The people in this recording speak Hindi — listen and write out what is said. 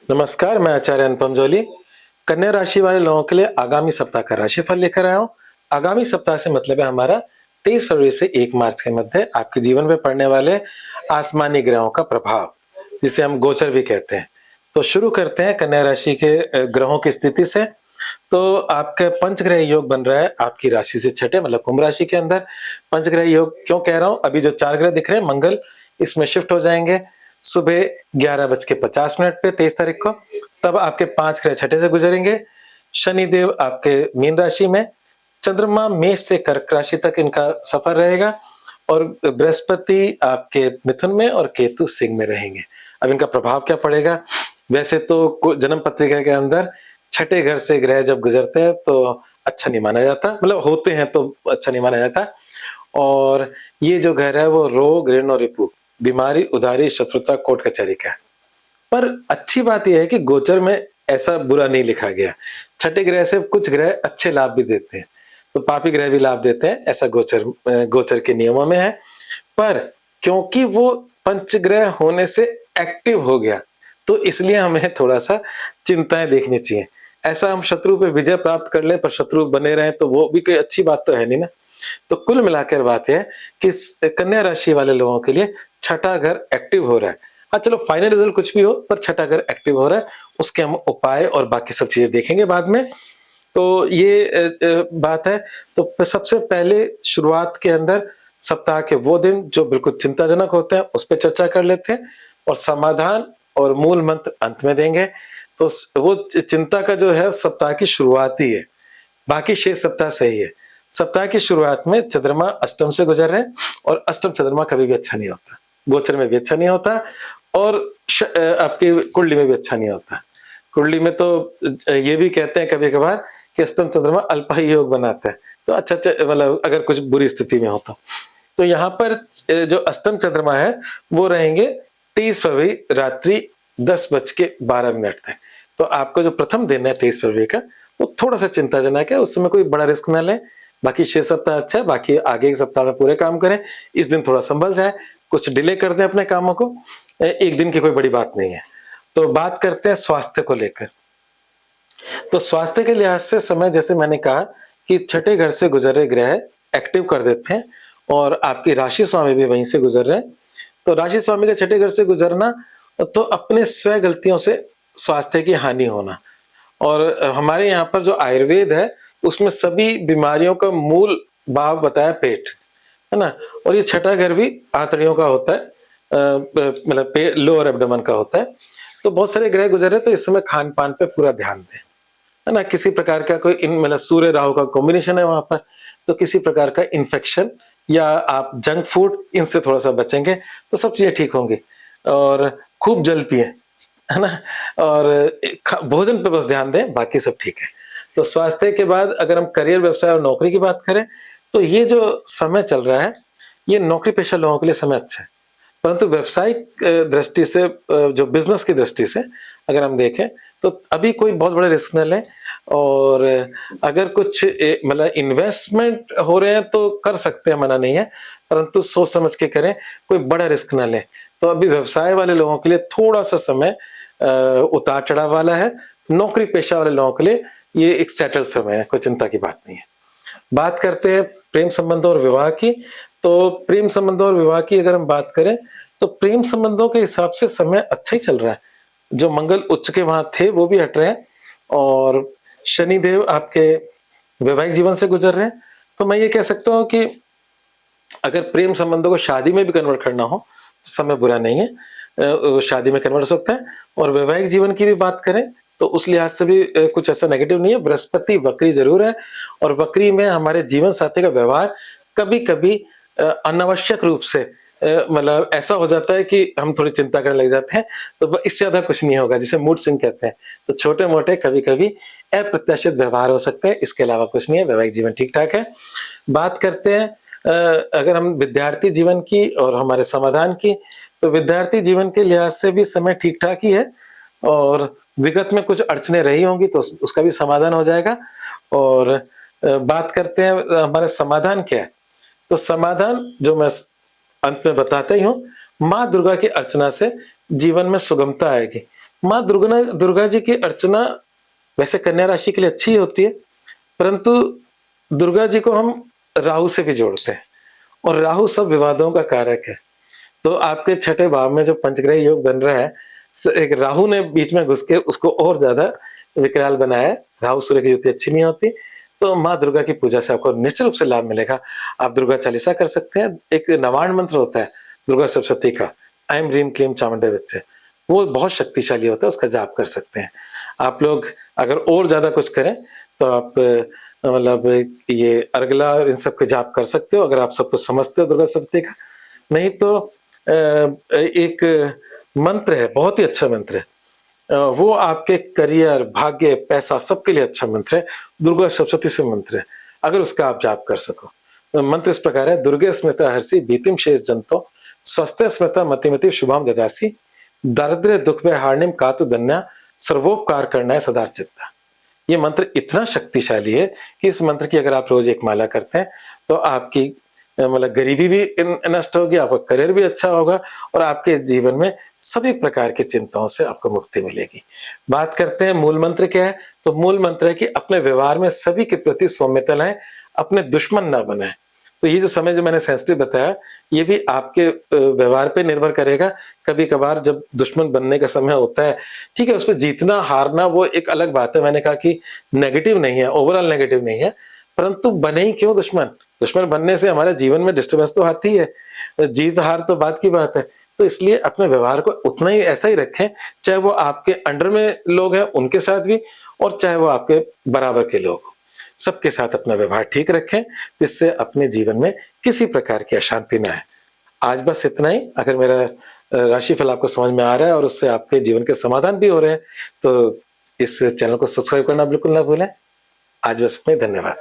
नमस्कार, मैं आचार्य अनुपम जौली। कन्या राशि वाले लोगों के लिए आगामी सप्ताह का राशिफल लेकर आया हूँ। आगामी सप्ताह से मतलब है हमारा 23 फरवरी से 1 मार्च के मध्य आपके जीवन में पड़ने वाले आसमानी ग्रहों का प्रभाव, जिसे हम गोचर भी कहते हैं। तो शुरू करते हैं कन्या राशि के ग्रहों की स्थिति से। तो आपका पंचग्रह योग बन रहा है आपकी राशि से छठे मतलब कुंभ राशि के अंदर। पंचग्रह योग क्यों कह रहा हूँ, अभी जो 4 ग्रह दिख रहे हैं, मंगल इसमें शिफ्ट हो जाएंगे सुबह 11:50 पे 23 तारीख को। तब आपके 5 ग्रह छठे से गुजरेंगे। शनिदेव आपके मीन राशि में, चंद्रमा मेष से कर्क राशि तक इनका सफर रहेगा और बृहस्पति आपके मिथुन में और केतु सिंह में रहेंगे। अब इनका प्रभाव क्या पड़ेगा? वैसे तो जन्म पत्रिका के अंदर छठे घर से ग्रह जब गुजरते हैं तो अच्छा नहीं माना जाता, मतलब होते हैं तो अच्छा नहीं माना जाता। और ये जो घर है वो रोग, ऋण और रिपु, बीमारी, उधारी, शत्रुता, कोर्ट कचहरी का है। पर अच्छी बात यह है कि गोचर में ऐसा बुरा नहीं लिखा गया। छठे ग्रह से कुछ ग्रह अच्छे लाभ भी देते हैं, तो पापी ग्रह भी लाभ देते हैं, ऐसा गोचर के नियमों में है। पर क्योंकि वो पंचग्रह होने से एक्टिव हो गया, तो इसलिए हमें थोड़ा-सा चिंताएँ देखनी चाहिए। ऐसा हम शत्रु पे विजय प्राप्त कर लें पर शत्रु बने रहें तो वो भी कोई अच्छी बात तो है नहीं ना। तो कुल मिलाकर बात है कि कन्या राशि वाले लोगों के लिए छठा घर एक्टिव हो रहा है। हाँ, चलो फाइनल रिजल्ट कुछ भी हो पर छठा घर एक्टिव हो रहा है, उसके हम उपाय और बाकी सब चीजें देखेंगे बाद में। तो ये बात है। तो सबसे पहले शुरुआत के अंदर सप्ताह के वो दिन जो बिल्कुल चिंताजनक होते हैं उस पर चर्चा कर लेते हैं और समाधान और मूल मंत्र अंत में देंगे। तो वो चिंता का जो है सप्ताह की शुरुआत ही है, बाकी शेष सप्ताह सही है। सप्ताह की शुरुआत में चंद्रमा अष्टम से गुजर रहे हैं और अष्टम चंद्रमा कभी भी अच्छा नहीं होता, गोचर में भी अच्छा नहीं होता और आपकी कुंडली में भी अच्छा नहीं होता। कुंडली में तो ये भी कहते हैं कभी कभार कि अष्टम चंद्रमा अल्पायु योग बनाता है, तो अच्छा मतलब अगर कुछ बुरी स्थिति में हो तो यहाँ पर जो अष्टम चंद्रमा है वो रहेंगे 23 फरवरी रात्रि 10:12 तक। तो आपका जो प्रथम दिन है 23 फरवरी का वो थोड़ा सा चिंताजनक है, उस समय कोई बड़ा रिस्क ना लें। बाकी 6 सप्ताह अच्छा है, बाकी आगे के सप्ताह में पूरे काम करें। इस दिन थोड़ा संभल जाए, कुछ डिले कर दें अपने कामों को, एक दिन की कोई बड़ी बात नहीं है। तो बात करते हैं स्वास्थ्य को लेकर। तो स्वास्थ्य के लिहाज से समय, जैसे मैंने कहा कि छठे घर से गुजरे ग्रह एक्टिव कर देते हैं और आपकी राशि स्वामी भी वहीं से गुजर रहे हैं। तो राशि स्वामी के छठे घर से गुजरना तो अपने स्वयं गलतियों से स्वास्थ्य की हानि होना। और हमारे यहाँ पर जो आयुर्वेद है उसमें सभी बीमारियों का मूल भाव बताया पेट, है ना। और ये छठा घर भी आंतड़ियों का होता है, मतलब लोअर एब्डोमेन का होता है। तो बहुत सारे ग्रह गुजरे तो इस समय खान पान पे पूरा ध्यान दें, है ना। किसी प्रकार का कोई मतलब सूर्य राहु का कॉम्बिनेशन है वहां पर, तो किसी प्रकार का इन्फेक्शन या आप जंक फूड इनसे थोड़ा सा बचेंगे तो सब चीजें ठीक होंगी। और खूब जल पिए, है ना। और भोजन पे बस ध्यान दें, बाकी सब ठीक है। तो स्वास्थ्य के बाद अगर हम करियर, व्यवसाय और नौकरी की बात करें तो ये जो समय चल रहा है ये नौकरी पेशा लोगों के लिए समय अच्छा है। परंतु व्यावसायिक दृष्टि से, जो बिजनेस की दृष्टि से अगर हम देखें तो अभी कोई बहुत बड़े रिस्क न लें। और अगर कुछ मतलब इन्वेस्टमेंट हो रहे हैं तो कर सकते हैं, मना नहीं है, परंतु सोच समझ के करें, कोई बड़ा रिस्क ना लें। तो अभी व्यवसाय वाले लोगों के लिए थोड़ा सा समय उतार चढ़ाव वाला है। नौकरी पेशा वाले लोगों के लिए ये एक सेटल समय है, कोई चिंता की बात नहीं है। बात करते हैं प्रेम संबंधों और विवाह की। तो प्रेम संबंधों और विवाह की अगर हम बात करें तो प्रेम संबंधों के हिसाब से समय अच्छा ही चल रहा है। जो मंगल उच्च के वहां थे वो भी हट रहे हैं और शनिदेव आपके वैवाहिक जीवन से गुजर रहे हैं। तो मैं ये कह सकता हूँ कि अगर प्रेम संबंधों को शादी में भी कन्वर्ट करना हो तो समय बुरा नहीं है, शादी में कन्वर्ट हो सकता है। और वैवाहिक जीवन की भी बात करें तो उस लिहाज से भी कुछ ऐसा नेगेटिव नहीं है। बृहस्पति वक्री जरूर है और वक्री में हमारे जीवन साथी का व्यवहार कभी कभी अनावश्यक रूप से मतलब ऐसा हो जाता है कि हम थोड़ी चिंता करने लग जाते हैं। तो इससे ज्यादा कुछ नहीं होगा, जिसे मूड स्विंग कहते हैं। तो छोटे मोटे कभी कभी अप्रत्याशित व्यवहार हो सकते हैं, इसके अलावा कुछ नहीं है। वैवाहिक जीवन ठीक ठाक है। बात करते हैं अगर हम विद्यार्थी जीवन की और हमारे समाधान की, तो विद्यार्थी जीवन के लिहाज से भी समय ठीक ठाक ही है और विगत में कुछ अड़चने रही होंगी तो उसका भी समाधान हो जाएगा। और बात करते हैं हमारे समाधान क्या है। तो समाधान जो मैं अंत में बताता ही हूँ, माँ दुर्गा की अर्चना से जीवन में सुगमता आएगी। माँ दुर्गा जी की अर्चना वैसे कन्या राशि के लिए अच्छी होती है, परंतु दुर्गा जी को हम राहु से भी जोड़ते हैं और राहु सब विवादों का कारक है। तो आपके छठे भाव में जो पंचग्रह योग बन रहा है, एक राहु ने बीच में घुस के उसको और ज्यादा विकराल बनाया है। राहु सूर्य की युति अच्छी नहीं होती। तो माँ दुर्गा की पूजा से आपको निश्चित रूप से लाभ मिलेगा। आप दुर्गा चालीसा कर सकते हैं। एक नवाण मंत्र होता है दुर्गा सप्तशती का, ऐं ह्रीं क्लीं चामुंडे विच्चे, वो बहुत शक्तिशाली होता है, उसका जाप कर सकते हैं। आप लोग अगर और ज्यादा कुछ करें तो आप मतलब ये अर्गला और इन सब के जाप कर सकते हो, अगर आप सब कुछ समझते हो दुर्गा सप्तशती का। नहीं तो एक मंत्र है, बहुत ही अच्छा मंत्र है, वो आपके करियर, भाग्य, पैसा सबके लिए अच्छा मंत्र है, दुर्गा सप्तशती से मंत्र है, अगर उसका आप जाप कर सको। तो मंत्र इस प्रकार है, दुर्गे स्मृता हर्षि भीतिम शेष जंतो स्वस्थ स्मृता मतिमति शुभम ददासी दारिद्र्य दुख में हार्णिम कातु धन्या सर्वोपकार करना है सदार चित्ता। ये मंत्र इतना शक्तिशाली है कि इस मंत्र की अगर आप रोज एक माला करते हैं तो आपकी मतलब गरीबी भी नष्ट होगी, आपका करियर भी अच्छा होगा और आपके जीवन में सभी प्रकार की चिंताओं से आपको मुक्ति मिलेगी। बात करते हैं मूल मंत्र क्या है, तो मूल मंत्र है कि अपने व्यवहार में सभी के प्रति सौम्यता लाएं, अपने दुश्मन ना बनाएं। तो ये जो समय जो मैंने सेंसिटिव बताया, ये भी आपके व्यवहार पे निर्भर करेगा। कभी कभार जब दुश्मन बनने का समय होता है, ठीक है, उसमें जीतना हारना वो एक अलग बात है। मैंने कहा कि नेगेटिव नहीं है, ओवरऑल नेगेटिव नहीं है, परंतु बने ही क्यों दुश्मन? दुश्मन बनने से हमारे जीवन में डिस्टर्बेंस तो आती है, जीत हार तो बात की बात है। तो इसलिए अपने व्यवहार को उतना ही ऐसा ही रखें, चाहे वो आपके अंडर में लोग हैं उनके साथ भी, और चाहे वो आपके बराबर के लोग हों, सबके साथ अपना व्यवहार ठीक रखें, जिससे अपने जीवन में किसी प्रकार की अशांति ना आए। आज बस इतना ही। अगर मेरा राशिफल आपको समझ में आ रहा है और उससे आपके जीवन के समाधान भी हो रहे हैं, तो इस चैनल को सब्सक्राइब करना बिल्कुल ना भूलें। आज बस इतना ही, धन्यवाद।